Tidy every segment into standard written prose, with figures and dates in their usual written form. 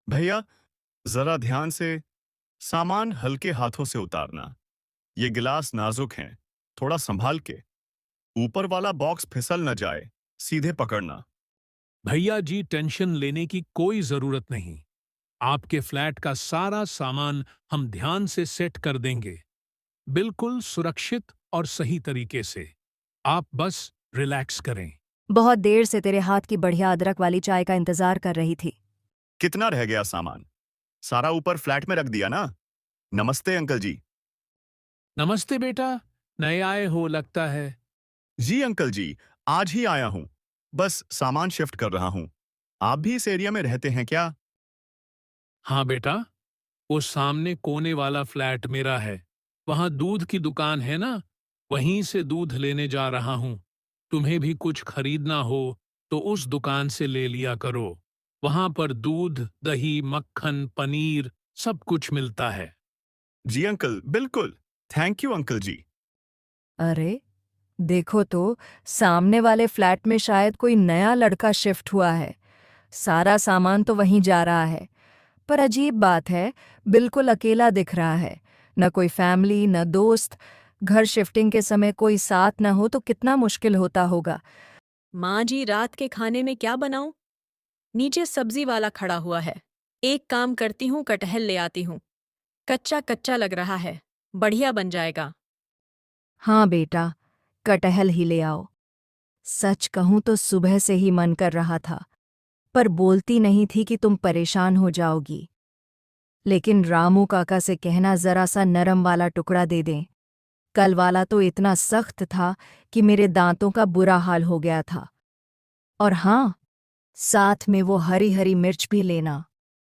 भैया, जरा ध्यान से। सामान हल्के हाथों से उतारना। ये गिलास नाजुक हैं, थोड़ा संभाल के। ऊपर वाला बॉक्स फिसल न जाए, सीधे पकड़ना। भैया जी, टेंशन लेने की कोई जरूरत नहीं। आपके फ्लैट का सारा सामान हम ध्यान से सेट कर देंगे, बिल्कुल सुरक्षित और सही तरीके से। आप बस रिलैक्स करें। बहुत देर से तेरे हाथ की बढ़िया अदरक वाली चाय का इंतजार कर रही थी। कितना रह गया सामान? सारा ऊपर फ्लैट में रख दिया ना? नमस्ते अंकल जी। नमस्ते बेटा, नए आए हो लगता है। जी अंकल जी, आज ही आया हूँ। बस सामान शिफ्ट कर रहा हूँ। आप भी इस एरिया में रहते हैं क्या? हाँ बेटा, वो सामने कोने वाला फ्लैट मेरा है। वहां दूध की दुकान है ना, वहीं से दूध लेने जा रहा हूं। तुम्हें भी कुछ खरीदना हो तो उस दुकान से ले लिया करो। वहां पर दूध, दही, मक्खन, पनीर सब कुछ मिलता है। जी अंकल, बिल्कुल। थैंक यू अंकल जी। अरे, देखो तो, सामने वाले फ्लैट में शायद कोई नया लड़का शिफ्ट हुआ है। सारा सामान तो वहीं जा रहा है। पर अजीब बात है, बिल्कुल अकेला दिख रहा है। न कोई फैमिली, न दोस्त। घर शिफ्टिंग के समय कोई साथ न हो तो कितना मुश्किल होता होगा। माँ जी, रात के खाने में क्या बनाऊं? नीचे सब्जी वाला खड़ा हुआ है। एक काम करती हूँ, कटहल ले आती हूँ। कच्चा कच्चा लग रहा है, बढ़िया बन जाएगा। हाँ बेटा, कटहल ही ले आओ। सच कहूं तो सुबह से ही मन कर रहा था, पर बोलती नहीं थी कि तुम परेशान हो जाओगी। लेकिन रामू काका से कहना जरा सा नरम वाला टुकड़ा दे दें। कल वाला तो इतना सख्त था कि मेरे दांतों का बुरा हाल हो गया था। और हाँ, साथ में वो हरी हरी मिर्च भी लेना,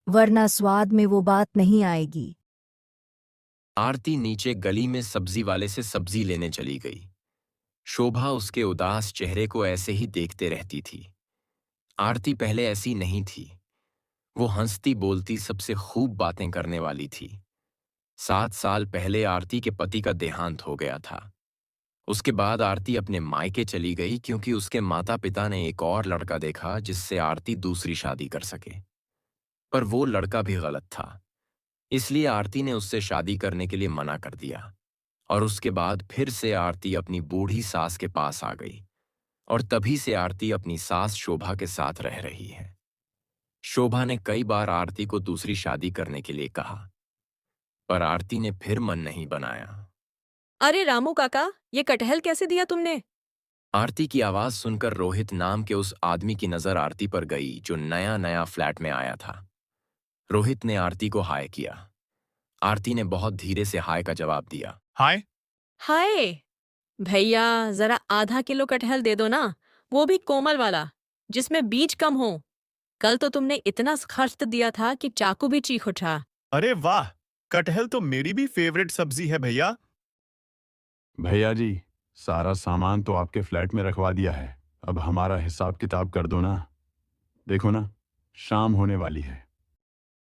वरना स्वाद में वो बात नहीं आएगी। आरती नीचे गली में सब्जी वाले से सब्जी लेने चली गई। शोभा उसके उदास चेहरे को ऐसे ही देखते रहती थी। आरती पहले ऐसी नहीं थी। वो हंसती बोलती सबसे खूब बातें करने वाली थी। 7 साल पहले आरती के पति का देहांत हो गया था। उसके बाद आरती अपने मायके चली गई क्योंकि उसके माता पिता ने एक और लड़का देखा जिससे आरती दूसरी शादी कर सके। पर वो लड़का भी गलत था, इसलिए आरती ने उससे शादी करने के लिए मना कर दिया। और उसके बाद फिर से आरती अपनी बूढ़ी सास के पास आ गई, और तभी से आरती अपनी सास शोभा के साथ रह रही है। शोभा ने कई बार आरती को दूसरी शादी करने के लिए कहा, पर आरती ने फिर मन नहीं बनाया। अरे रामू काका, ये कटहल कैसे दिया तुमने? आरती की आवाज सुनकर रोहित नाम के उस आदमी की नजर आरती पर गई जो नया नया फ्लैट में आया था। रोहित ने आरती को हाय किया। आरती ने बहुत धीरे से हाय का जवाब दिया। हाय। हाय भैया, जरा आधा किलो कटहल दे दो ना, वो भी कोमल वाला, जिसमें बीज कम हो। कल तो तुमने इतना खर्च दिया था कि चाकू भी चीख उठा। अरे वाह, कटहल तो मेरी भी फेवरेट सब्जी है भैया। भैया जी, सारा सामान तो आपके फ्लैट में रखवा दिया है। अब हमारा हिसाब किताब कर दो ना। देखो ना, शाम होने वाली है।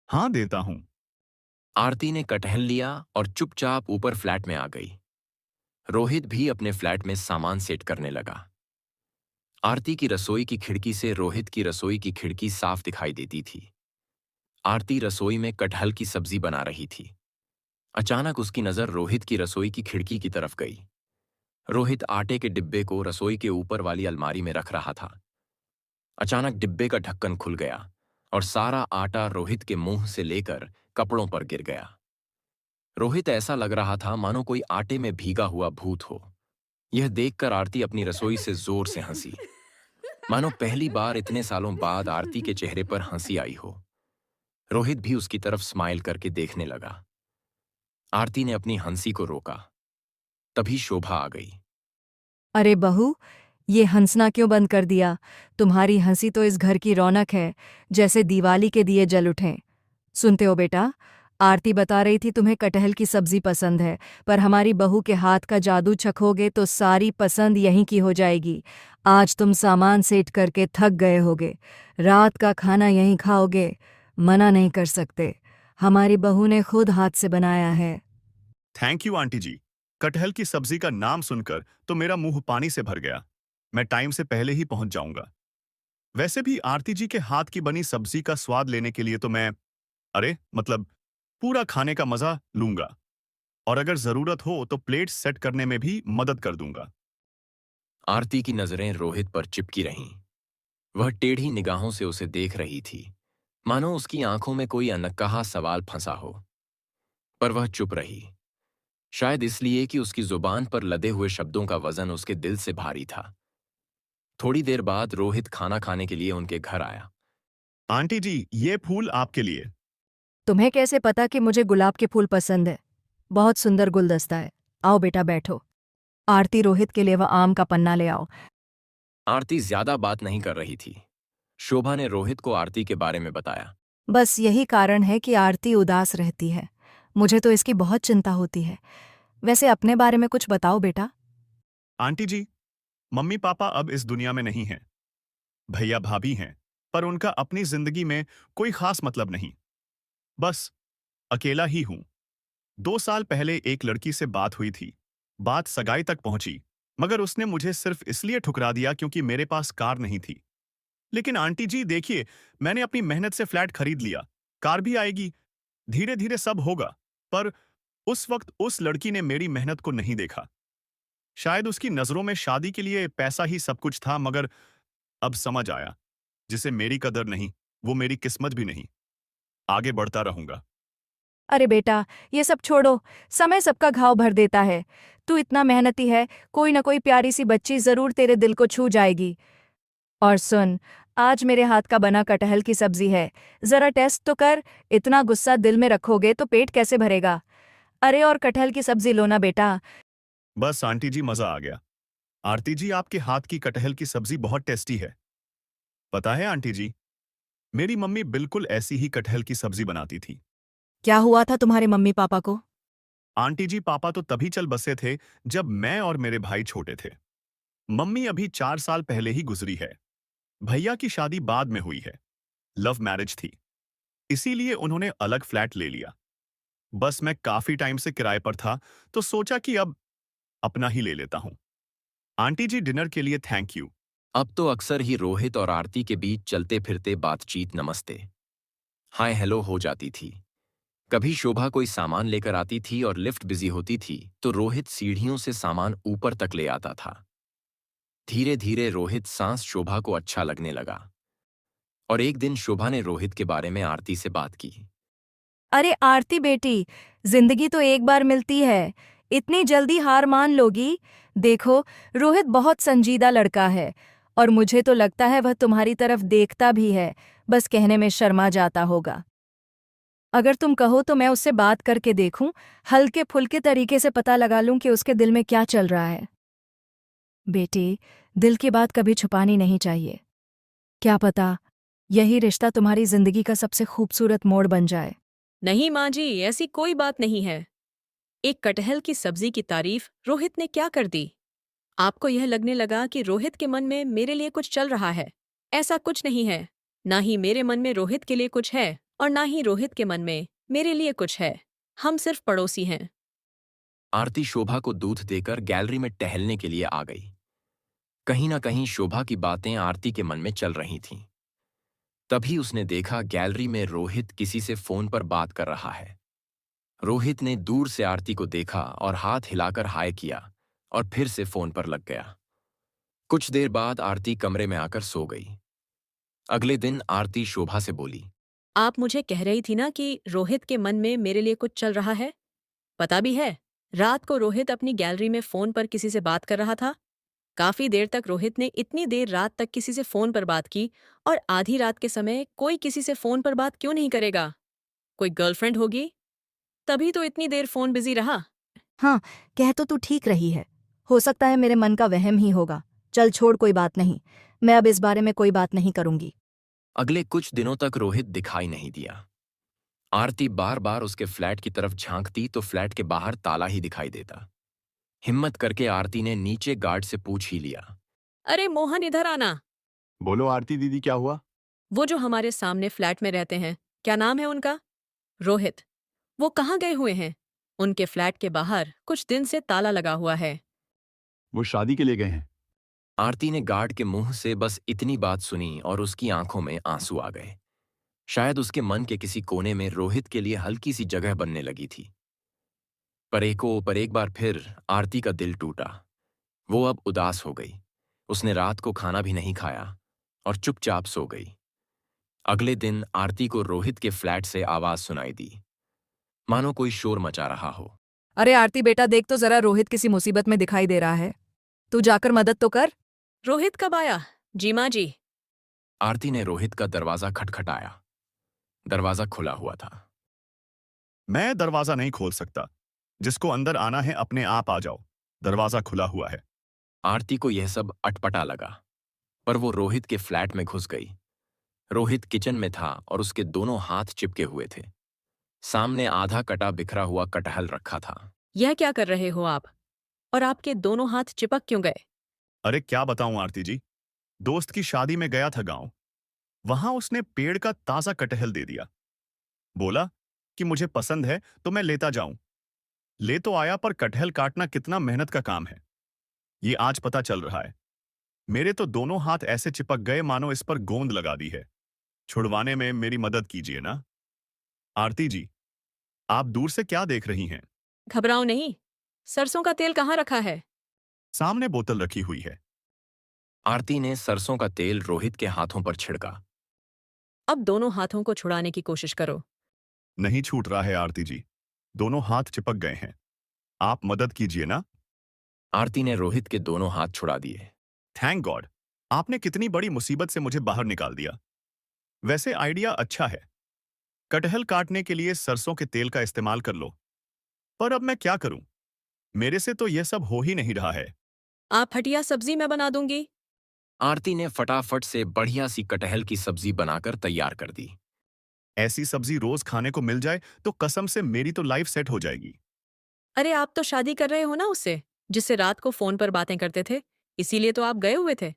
हाँ, देता हूँ। आरती ने कटहल लिया और चुपचाप ऊपर फ्लैट में आ गई। रोहित भी अपने फ्लैट में सामान सेट करने लगा। आरती की रसोई की खिड़की से रोहित की रसोई की खिड़की साफ दिखाई देती थी। आरती रसोई में कटहल की सब्जी बना रही थी। अचानक उसकी नजर रोहित की रसोई की खिड़की की तरफ गई। रोहित आटे के डिब्बे को रसोई के ऊपर वाली अलमारी में रख रहा था। अचानक डिब्बे का ढक्कन खुल गया और सारा आटा रोहित के मुंह से लेकर कपड़ों पर गिर गया। रोहित ऐसा लग रहा था मानो कोई आटे में भीगा हुआ भूत हो। यह देखकर आरती अपनी रसोई से जोर से हंसी, मानो पहली बार इतने सालों बाद आरती के चेहरे पर हंसी आई हो। रोहित भी उसकी तरफ स्माइल करके देखने लगा। आरती ने अपनी हंसी को रोका। तभी शोभा आ गई। अरे बहू, ये हंसना क्यों बंद कर दिया? तुम्हारी हंसी तो इस घर की रौनक है, जैसे दिवाली के दिए जल उठें। सुनते हो बेटा, आरती बता रही थी तुम्हें कटहल की सब्जी पसंद है, पर हमारी बहू के हाथ का जादू चखोगे तो सारी पसंद यहीं की हो जाएगी। आज तुम सामान सेट करके थक गए होगे, रात का खाना यहीं खाओगे। मना नहीं कर सकते, हमारी बहू ने खुद हाथ से बनाया है। थैंक यू आंटी जी। कटहल की सब्जी का नाम सुनकर तो मेरा मुंह पानी से भर गया। मैं टाइम से पहले ही पहुंच जाऊंगा। वैसे भी आरती जी के हाथ की बनी सब्जी का स्वाद लेने के लिए तो मैं, अरे मतलब, पूरा खाने का मजा लूंगा। और अगर जरूरत हो तो प्लेट सेट करने में भी मदद कर दूंगा। आरती की नजरें रोहित पर चिपकी रहीं। वह टेढ़ी निगाहों से उसे देख रही थी, मानो उसकी आंखों में कोई अनकहा सवाल फंसा हो। पर वह चुप रही, शायद इसलिए कि उसकी जुबान पर लदे हुए शब्दों का वजन उसके दिल से भारी था। थोड़ी देर बाद रोहित खाना खाने के लिए उनके घर आया। आंटी जी, ये फूल आपके लिए। तुम्हें कैसे पता कि मुझे गुलाब के फूल पसंद है? बहुत सुंदर गुलदस्ता है। आओ बेटा बैठो। आरती, रोहित के लिए वह आम का पन्ना ले आओ। आरती ज्यादा बात नहीं कर रही थी। शोभा ने रोहित को आरती के बारे में बताया। बस यही कारण है कि आरती उदास रहती है। मुझे तो इसकी बहुत चिंता होती है। वैसे अपने बारे में कुछ बताओ बेटा। आंटी जी, मम्मी पापा अब इस दुनिया में नहीं हैं। भैया भाभी हैं, पर उनका अपनी जिंदगी में कोई खास मतलब नहीं। बस अकेला ही हूं। 2 साल पहले एक लड़की से बात हुई थी। बात सगाई तक पहुंची, मगर उसने मुझे सिर्फ इसलिए ठुकरा दिया क्योंकि मेरे पास कार नहीं थी। लेकिन आंटी जी देखिए, मैंने अपनी मेहनत से फ्लैट खरीद लिया, कार भी आएगी, धीरे धीरे सब होगा। पर उस वक्त उस लड़की ने मेरी मेहनत को नहीं देखा। शायद उसकी नजरों में शादी के लिए पैसा ही सब कुछ था, मगर अब समझ आया, जिसे मेरी कदर नहीं, वो मेरी किस्मत भी नहीं। आगे बढ़ता रहूंगा। अरे बेटा, ये सब छोड़ो। समय सबका घाव भर देता है। तू इतना मेहनती है, कोई ना कोई प्यारी सी बच्ची जरूर तेरे दिल को छू जाएगी। और सुन, आज मेरे हाथ का बना कटहल की सब्जी है। जरा टेस्ट तो कर। इतना गुस्सा दिल में रखोगे तो पेट कैसे भरेगा? अरे और कटहल की सब्जी लो ना बेटा। बस आंटी जी, मजा आ गया। आरती जी, आपके हाथ की कटहल की सब्जी बहुत टेस्टी है। पता है आंटी जी, मेरी मम्मी बिल्कुल ऐसी ही कटहल की सब्जी बनाती थी। क्या हुआ था तुम्हारे मम्मी पापा को? आंटी जी, पापा तो तभी चल बसे थे जब मैं और मेरे भाई छोटे थे। मम्मी अभी 4 साल पहले ही गुजरी है। भैया की शादी बाद में हुई है। लव मैरिज थी, इसीलिए उन्होंने अलग फ्लैट ले लिया। बस मैं काफी टाइम से किराए पर था, तो सोचा कि अब अपना ही ले लेता हूं। आंटी जी, डिनर के लिए थैंक यू। अब तो अक्सर ही रोहित और आरती के बीच चलते फिरते बातचीत नमस्ते हाय हेलो हो जाती थी। कभी शोभा कोई सामान लेकर आती थी और लिफ्ट बिजी होती थी तो रोहित सीढ़ियों से सामान ऊपर तक ले आता था। धीरे धीरे रोहित सांस शोभा को अच्छा लगने लगा। और एक दिन शोभा ने रोहित के बारे में आरती से बात की। अरे आरती बेटी, जिंदगी तो एक बार मिलती है। इतनी जल्दी हार मान लोगी? देखो, रोहित बहुत संजीदा लड़का है और मुझे तो लगता है वह तुम्हारी तरफ देखता भी है, बस कहने में शर्मा जाता होगा। अगर तुम कहो तो मैं उससे बात करके देखूं, हल्के फुल्के तरीके से पता लगा लूं कि उसके दिल में क्या चल रहा है। बेटी, दिल की बात कभी छुपानी नहीं चाहिए। क्या पता यही रिश्ता तुम्हारी जिंदगी का सबसे खूबसूरत मोड़ बन जाए। नहीं माँ जी, ऐसी कोई बात नहीं है। एक कटहल की सब्जी की तारीफ रोहित ने क्या कर दी? आपको यह लगने लगा कि रोहित के मन में मेरे लिए कुछ चल रहा है। ऐसा कुछ नहीं है। ना ही मेरे मन में रोहित के लिए कुछ है और ना ही रोहित के मन में मेरे लिए कुछ है। हम सिर्फ पड़ोसी हैं। आरती शोभा को दूध देकर गैलरी में टहलने के लिए आ गई। कहीं ना कहीं शोभा की बातें आरती के मन में चल रही थीं। तभी उसने देखा गैलरी में रोहित किसी से फोन पर बात कर रहा है। रोहित ने दूर से आरती को देखा और हाथ हिलाकर हाय किया और फिर से फोन पर लग गया। कुछ देर बाद आरती कमरे में आकर सो गई। अगले दिन आरती शोभा से बोली। आप मुझे कह रही थी ना कि रोहित के मन में मेरे लिए कुछ चल रहा है। पता भी है, रात को रोहित अपनी गैलरी में फोन पर किसी से बात कर रहा था। काफी देर तक रोहित ने इतनी देर रात तक किसी से फोन पर बात की, और आधी रात के समय कोई किसी से फोन पर बात क्यों नहीं करेगा? कोई गर्लफ्रेंड होगी, तभी तो इतनी देर फोन बिजी रहा। हाँ, कह तो तू ठीक रही है। हो सकता है मेरे मन का वहम ही होगा। चल छोड़, कोई बात नहीं। मैं अब इस बारे में कोई बात नहीं करूंगी। अगले कुछ दिनों तक रोहित दिखाई नहीं दिया। आरती बार बार उसके फ्लैट की तरफ झांकती तो फ्लैट के बाहर ताला ही दिखाई देता। हिम्मत करके आरती ने नीचे गार्ड से पूछ ही लिया। अरे मोहन, इधर आना। बोलो आरती दीदी, क्या हुआ? वो जो हमारे सामने फ्लैट में रहते हैं, क्या नाम है उनका? रोहित। वो कहाँ गए हुए हैं? उनके फ्लैट के बाहर कुछ दिन से ताला लगा हुआ है। वो शादी के लिए गए हैं। आरती ने गार्ड के मुंह से बस इतनी बात सुनी और उसकी आंखों में आंसू आ गए। शायद उसके मन के किसी कोने में रोहित के लिए हल्की सी जगह बनने लगी थी। पर एक बार फिर आरती का दिल टूटा। वो अब उदास हो गई। उसने रात को खाना भी नहीं खाया और चुपचाप सो गई। अगले दिन आरती को रोहित के फ्लैट से आवाज सुनाई दी, मानो कोई शोर मचा रहा हो। अरे आरती बेटा, देख तो जरा, रोहित किसी मुसीबत में दिखाई दे रहा है। तू जाकर मदद तो कर। रोहित कब आया? जी माँ जी। आरती ने रोहित का दरवाजा खटखटाया। दरवाजा खुला हुआ था। मैं दरवाजा नहीं खोल सकता। जिसको अंदर आना है अपने आप आ जाओ। दरवाजा खुला हुआ है। आरती को यह सब अटपटा लगा, पर वो रोहित के फ्लैट में घुस गई। रोहित किचन में था और उसके दोनों हाथ चिपके हुए थे। सामने आधा कटा बिखरा हुआ कटहल रखा था। यह क्या कर रहे हो आप? और आपके दोनों हाथ चिपक क्यों गए? अरे क्या बताऊं आरती जी, दोस्त की शादी में गया था गांव। वहां उसने पेड़ का ताजा कटहल दे दिया। बोला कि मुझे पसंद है तो मैं लेता जाऊं। ले तो आया, पर कटहल काटना कितना मेहनत का काम है, ये आज पता चल रहा है। मेरे तो दोनों हाथ ऐसे चिपक गए मानो इस पर गोंद लगा दी है। छुड़वाने में मेरी मदद कीजिए ना। आरती जी, आप दूर से क्या देख रही हैं? घबराओ नहीं। सरसों का तेल कहाँ रखा है? सामने बोतल रखी हुई है। आरती ने सरसों का तेल रोहित के हाथों पर छिड़का। अब दोनों हाथों को छुड़ाने की कोशिश करो। नहीं छूट रहा है आरती जी, दोनों हाथ चिपक गए हैं। आप मदद कीजिए ना। आरती ने रोहित के दोनों हाथ छुड़ा दिए। थैंक गॉड, आपने कितनी बड़ी मुसीबत से मुझे बाहर निकाल दिया। वैसे आइडिया अच्छा है, कटहल काटने के लिए सरसों के तेल का इस्तेमाल कर लो। पर अब मैं क्या करूं? मेरे से तो यह सब हो ही नहीं रहा है। आप हटिया सब्जी मैं बना दूंगी। आरती ने फटाफट से बढ़िया सी कटहल की सब्जी बनाकर तैयार कर दी। ऐसी सब्जी रोज खाने को मिल जाए तो कसम से मेरी तो लाइफ सेट हो जाएगी। अरे आप तो शादी कर रहे हो ना उससे, जिससे रात को फोन पर बातें करते थे। इसीलिए तो आप गए हुए थे।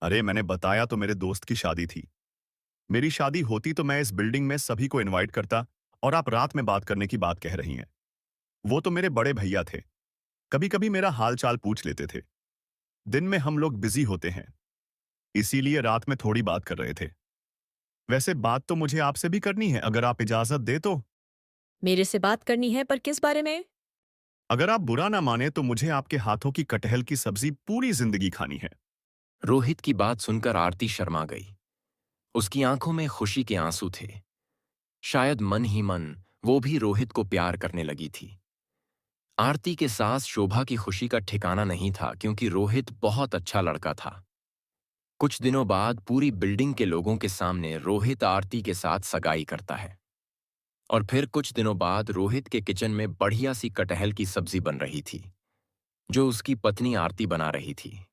अरे मैंने बताया तो, मेरे दोस्त की शादी थी। मेरी शादी होती तो मैं इस बिल्डिंग में सभी को इनवाइट करता, और आप रात में बात करने की बात कह रही हैं। वो तो मेरे बड़े भैया थे, कभी कभी मेरा हाल चाल पूछ लेते थे। दिन में हम लोग बिजी होते हैं, इसीलिए रात में थोड़ी बात कर रहे थे। वैसे बात तो मुझे आपसे भी करनी है, अगर आप इजाजत दे तो। मेरे से बात करनी है, पर किस बारे में? अगर आप बुरा ना माने तो मुझे आपके हाथों की कटहल की सब्जी पूरी जिंदगी खानी है। रोहित की बात सुनकर आरती शर्मा गई। उसकी आंखों में खुशी के आंसू थे। शायद मन ही मन वो भी रोहित को प्यार करने लगी थी। आरती के सास शोभा की खुशी का ठिकाना नहीं था, क्योंकि रोहित बहुत अच्छा लड़का था। कुछ दिनों बाद पूरी बिल्डिंग के लोगों के सामने रोहित आरती के साथ सगाई करता है। और फिर कुछ दिनों बाद रोहित के किचन में बढ़िया सी कटहल की सब्जी बन रही थी, जो उसकी पत्नी आरती बना रही थी।